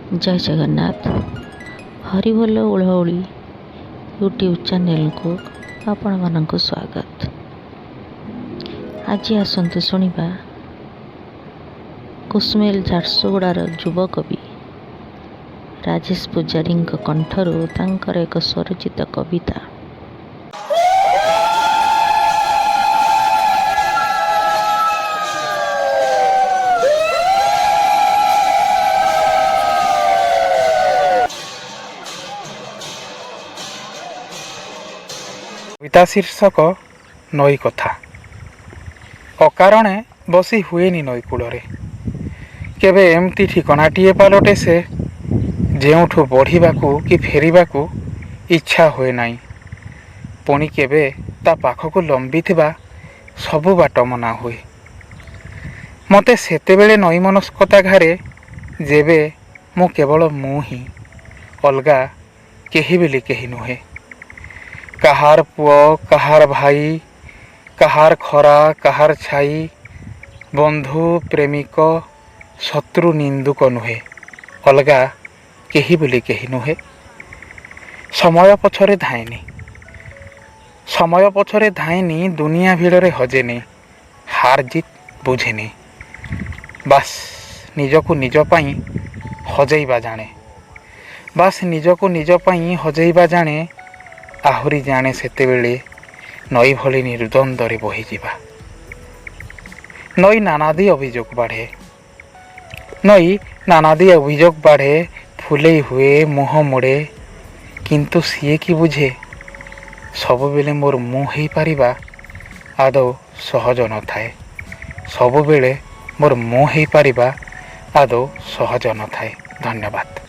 जय Jagannath. Haribol ओलाओली YouTube channel को आपण मानक स्वागत। आज आसतु शुणा कुसुमेल झारसुगुड़ार युव कवि राजेश पूजारी कंठरू तांकर एक स्वरचित कविता। कविता शीर्षक नई कथा। अकारणे बसी हुएनि नई कूଳରେ केबे एमती ठिकनाटीए पालटे से जेउठु बढ़िबाकू कि फेरिबाकू इच्छा हुए नाही। पुणी केबे ता पाखकू लंबिथिबा सबु बाट मना हुए। मते सेतेबेले नई मनस्कता घारे जेबे मु केवल मु ही अलगा केही बेली केही नुहे। कहार पुओ कहार भाई कहार खरा कहार छाई बंधु प्रेमिक शत्रु निंदुक नुहे अलगा केही बोली केही नुहे। समय पछरे धाएनी समय पछरे धाएनी दुनिया भिड़रे हजेनी हार जीत बुझेनी। बास निजकू निज पाई हजेइबा जाने बास निजकू निज पाई हजेइबा जाने। आहुरी जाने सेतेबेले नई भली निर्द्वंद्वरे बहीजिबा। नई नानादी अभियोग बाढ़े नई नानादी अभियोग बाढ़े फुले हुए मुह मोड़े किंतु सीए कि बुझे सबुबेले मोर मुँह ही पारिबा आदौ सहज न थाए। सबुबेले मोर मुँह ही पारिबा आदौ सहज न थाए। धन्यवाद।